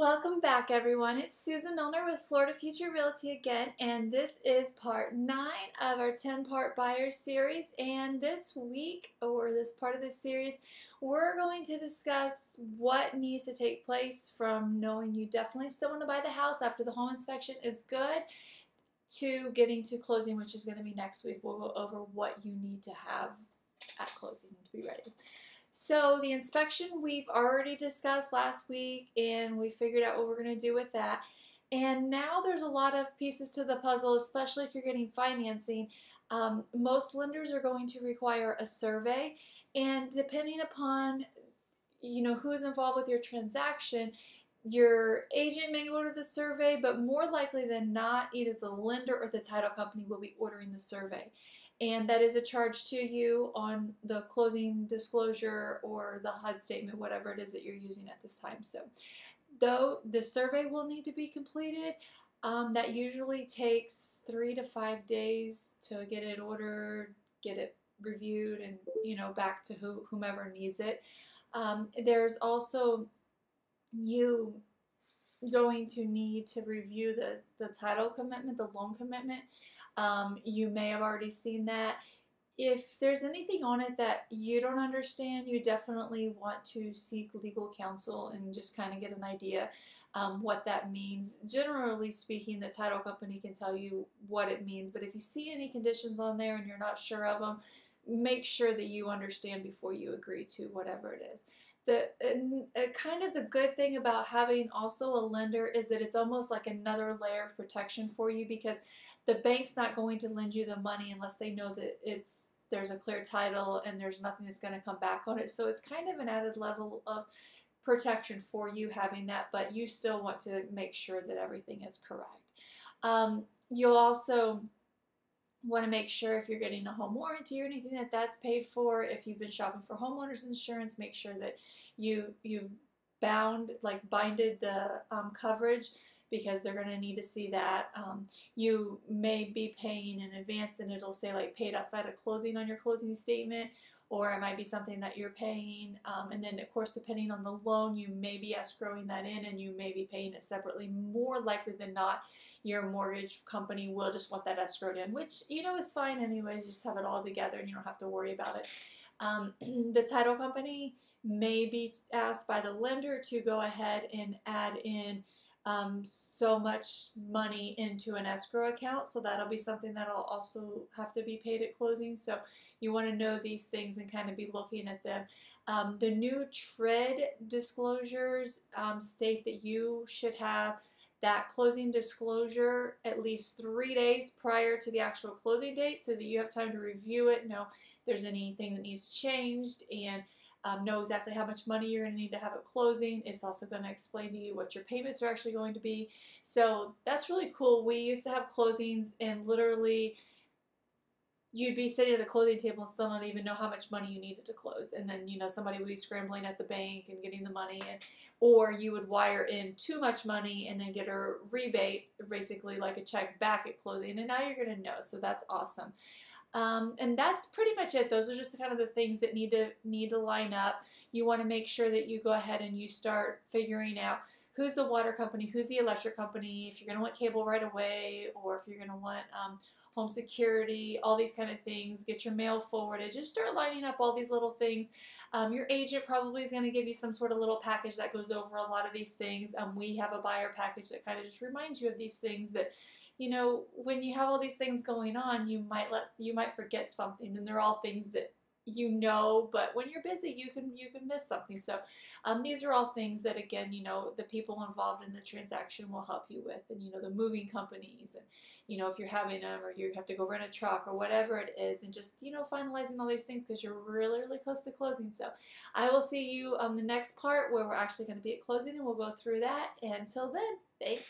Welcome back, everyone. It's Susan Milner with Florida Future Realty again, and this is part 9 of our 10-part buyer series. And this week, or this part of this series, we're going to discuss what needs to take place from knowing you definitely still want to buy the house after the home inspection is good to getting to closing, which is going to be next week. We'll go over what you need to have at closing to be ready. So the inspection we've already discussed last week, and we figured out what we're going to do with that. And now there's a lot of pieces to the puzzle, especially if you're getting financing. Most lenders are going to require a survey, and depending upon who's involved with your transaction, your agent may order the survey, but more likely than not, either the lender or the title company will be ordering the survey. And that is a charge to you on the closing disclosure or the HUD statement, whatever it is that you're using at this time. So though the survey will need to be completed, that usually takes 3 to 5 days to get it ordered, get it reviewed, and back to whomever needs it. There's also you going to need to review the title commitment, the loan commitment. You may have already seen that. If there's anything on it that you don't understand, you definitely want to seek legal counsel and just kind of get an idea what that means. Generally speaking, the title company can tell you what it means, but if you see any conditions on there and you're not sure of them, make sure that you understand before you agree to whatever it is. Kind of the good thing about having also a lender is that it's almost like another layer of protection for you, because the bank's not going to lend you the money unless they know that there's a clear title and there's nothing that's going to come back on it. So it's kind of an added level of protection for you having that, but you still want to make sure that everything is correct. You'll also want to make sure if you're getting a home warranty or anything that's paid for. If you've been shopping for homeowners insurance, make sure that you've binded the coverage, because they're going to need to see that. You may be paying in advance and it'll say like paid outside of closing on your closing statement, or it might be something that you're paying. And then of course, depending on the loan, you may be escrowing that in and you may be paying it separately. More likely than not, your mortgage company will just want that escrowed in, which is fine anyways. Just have it all together and you don't have to worry about it. The title company may be asked by the lender to go ahead and add in so much money into an escrow account, so that'll be something that'll also have to be paid at closing. So you want to know these things and kind of be looking at them. The new TRID disclosures state that you should have that closing disclosure at least 3 days prior to the actual closing date, so that you have time to review it, know if there's anything that needs changed, and know exactly how much money you're going to need to have at closing. It's also going to explain to you what your payments are actually going to be. So that's really cool. We used to have closings and literally you'd be sitting at the closing table and still not even know how much money you needed to close. And then, somebody would be scrambling at the bank and getting the money, or you would wire in too much money and then get a rebate, basically like a check back at closing. And now you're going to know. So that's awesome. And that's pretty much it. Those are just kind of the things that need to line up. You want to make sure that you go ahead and you start figuring out who's the water company, who's the electric company, if you're going to want cable right away, or if you're going to want home security, all these kind of things. Get your mail forwarded. Just start lining up all these little things. Your agent probably is going to give you some sort of little package that goes over a lot of these things. We have a buyer package that kind of just reminds you of these things that, when you have all these things going on, you might forget something, and they're all things that but when you're busy, you can miss something. So these are all things that, again, the people involved in the transaction will help you with, and the moving companies, and if you're having them, or you have to go rent a truck or whatever it is, and just finalizing all these things, because you're really, really close to closing. So I will see you on the next part where we're actually going to be at closing, and we'll go through that. And until then, thanks.